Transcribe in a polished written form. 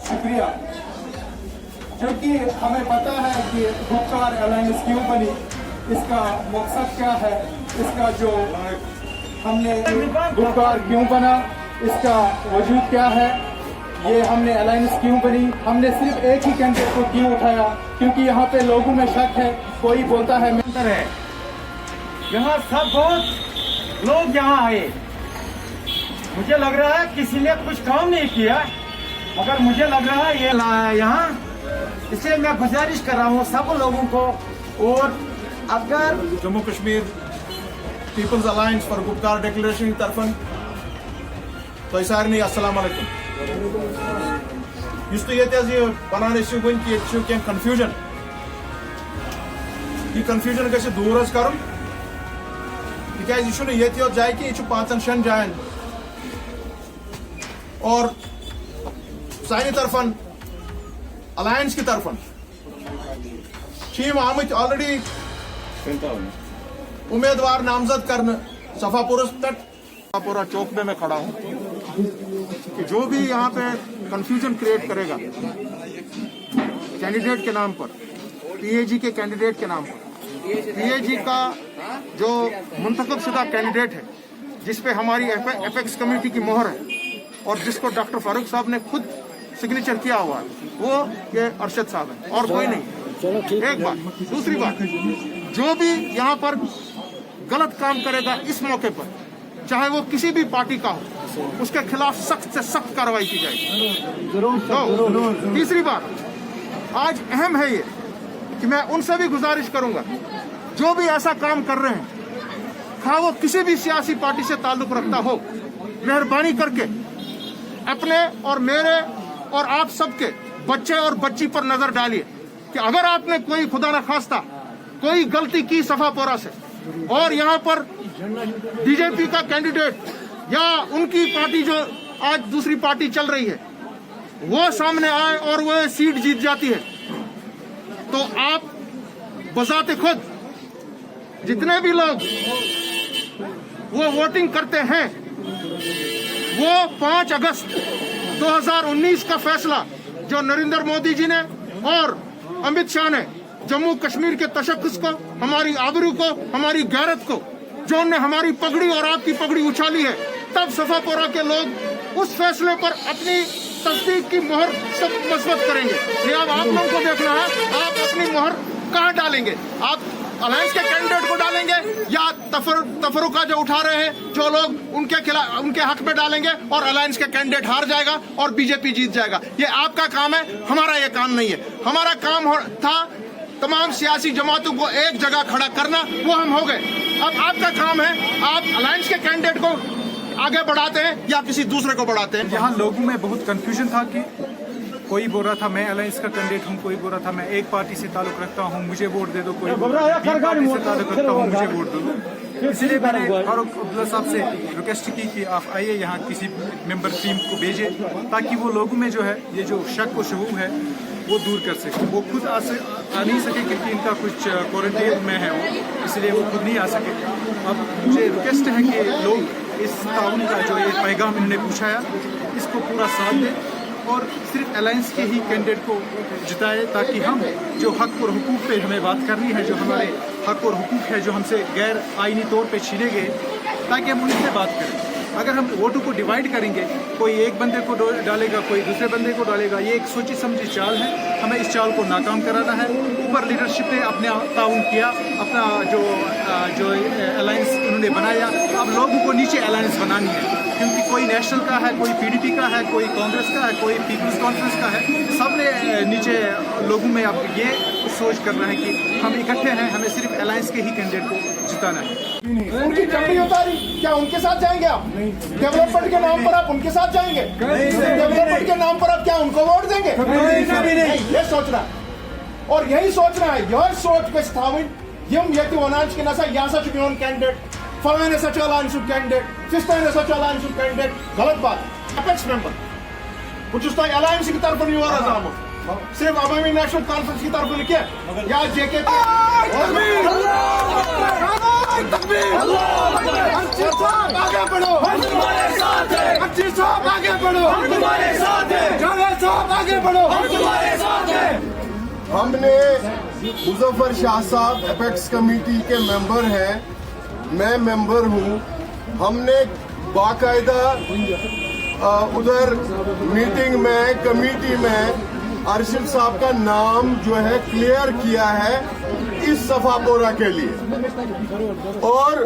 शुक्रिया, क्योंकि हमें पता है कि गुप्कार अलायंस क्यों बनी, इसका मकसद क्या है, इसका जो हमने गुप्कार क्यों बना, इसका वजूद क्या है, ये हमने अलायंस क्यों बनी, हमने सिर्फ एक ही कैंडिडेट को क्यों उठाया, क्योंकि यहाँ पे लोगों में शक है। कोई बोलता है मेंटर है, यहाँ सब बहुत लोग यहाँ आए, मुझे लग रहा है किसी ने कुछ काम नहीं किया, मगर मुझे लग रहा है ये लाया यहाँ, इसलिए मैं गुजारिश कर रहा हूँ सब लोगों को। और अगर Jammu Kashmir people's alliance for Gupkar declaration की तरफन तो सारे अस्सलाम वालेकुम। इस तो ये बनान वन कि ये कन्फ्यूजन, ये कन्फ्यूजन गि दूर कर ये जाए कि यह 5-6 जायन और सानी तरफन अलायंस की तरफन आमत ऑलरेडी उम्मीदवार नामजद करने सफापुर सफापुरा चौक में मैं खड़ा हूं कि जो भी यहाँ पे कंफ्यूजन क्रिएट करेगा कैंडिडेट के नाम पर, पीएजी के कैंडिडेट के नाम पर, पीएजी का जो मुंतखब शुदा कैंडिडेट है जिसपे हमारी एपेक्स कमेटी की मोहर है और जिसको डॉक्टर फारूक साहब ने खुद सिग्नेचर किया हुआ है, वो ये अरशद साहब है और कोई नहीं। एक बात। दूसरी बात, जो भी यहाँ पर गलत काम करेगा इस मौके पर, चाहे वो किसी भी पार्टी का हो, उसके खिलाफ सख्त से सख्त कार्रवाई की जाएगी। तो तीसरी बात, आज अहम है ये कि मैं उनसे भी गुजारिश करूंगा जो भी ऐसा काम कर रहे हैं, खा वो किसी भी सियासी पार्टी से ताल्लुक रखता हो, मेहरबानी करके अपने और मेरे और आप सबके बच्चे और बच्ची पर नजर डालिए कि अगर आपने कोई खुदा न खास्ता कोई गलती की सफापोरा से और यहाँ पर बीजेपी का कैंडिडेट या उनकी पार्टी जो आज दूसरी पार्टी चल रही है वो सामने आए और वो सीट जीत जाती है, तो आप बजाते खुद जितने भी लोग वो वोटिंग करते हैं, वो 5 अगस्त 2019 का फैसला जो नरेंद्र मोदी जी ने और अमित शाह ने जम्मू कश्मीर के तशक्कुस को, हमारी आबरू को, हमारी गैरत को, जो उन्होंने हमारी पगड़ी और आपकी पगड़ी उछाली है, तब सफापोरा के लोग उस फैसले पर अपनी तस्दीक की मोहर सब मजबूत करेंगे। ये अब आप लोगों को देखना है, आप अपनी मोहर कहाँ डालेंगे, आप अलायंस के कैंडिडेट को डालेंगे या तफरुका जो उठा रहे हैं जो लोग उनके खिलाफ उनके हक में डालेंगे और अलायंस के कैंडिडेट हार जाएगा और बीजेपी जीत जाएगा। ये आपका काम है, हमारा ये काम नहीं है। हमारा काम था तमाम सियासी जमातों को एक जगह खड़ा करना, वो हम हो गए। अब आपका काम है, आप अलायंस के कैंडिडेट को आगे बढ़ाते हैं या किसी दूसरे को बढ़ाते हैं। यहाँ लोगों में बहुत कंफ्यूजन था कि कोई बोल रहा था मैं अलायंस का कैंडिडेट हूँ, कोई बोल रहा था मैं एक पार्टी से ताल्लुक रखता हूँ मुझे वोट दे दो, कोई पार्टी से ताल्लुक रखता हूँ मुझे वोट दे दो। इसलिए मैंने फारूक अब्दुल्ला साहब से रिक्वेस्ट की कि आप आइए यहाँ किसी मेंबर टीम को भेजें ताकि वो लोगों में जो है ये जो शक व शुबूह है वो दूर कर सके। वो खुद आ नहीं सके क्योंकि इनका कुछ क्वारंटीन में है वो, इसलिए वो खुद नहीं आ सके। अब मुझे रिक्वेस्ट है कि लोग इस ताउन का जो ये पैगाम इन्होंने पूछा है इसको पूरा साथ दें और सिर्फ अलायंस के ही कैंडिडेट को जिताए ताकि हम जो हक और हुकूक पे हमें बात करनी है, जो हमारे हक और हुकूक है जो हमसे गैर आईनी तौर पे छीने गए, ताकि हम उनसे बात करें। अगर हम वोटों को डिवाइड करेंगे, कोई एक बंदे को डालेगा, कोई दूसरे बंदे को डालेगा, ये एक सोची समझी चाल है। हमें इस चाल को नाकाम कराना है। ऊपर लीडरशिप ने अपने ताउन किया, अपना जो अलायंस उन्होंने बनाया, अब लोगों को नीचे अलायंस बनानी है क्योंकि कोई नेशनल का है, कोई पीडीपी का है, कोई कांग्रेस का है, कोई पीपल्स कॉन्फ्रेंस का है, सबने नीचे लोगों में अब ये सोच करना है कि हम इकट्ठे हैं, हमें सिर्फ अलायंस के ही कैंडिडेट को जिताना है। उनकी चमड़ी उतारी, क्या उनके साथ जाएंगे आप? डेवलपमेंट के नाम पर आप उनके साथ जाएंगे? डेवलपमेंट के नाम पर आप क्या उनको वोट देंगे? ये सोचना और यही सोचना है, यह सोच पे स्थापित यम यति वनांच के नसा यासा चुनियोन कैंडिडेट फलाने such alliance candidate system such alliance candidate, गलत बात। अपेक्स मेंबर कुछ उस अलायंस की तरफ नहीं हो रहा था, सिर्फ अवामी नेशनल कॉन्फ्रेंस की तरफ लिखे या जेके आगे बढ़ो। बख्शी साहब आगे बढ़ो, हम तुम्हारे साथ हैं। जावेद साहब आगे बढ़ो, हम तुम्हारे साथ हैं। हमने मुजफ्फर शाह साहब एपेक्स कमेटी के मेंबर हैं, मैं मेंबर हूं। हमने बाकायदा उधर मीटिंग में कमेटी में अरशद साहब का नाम जो है क्लियर किया है इस सफापोरा के लिए और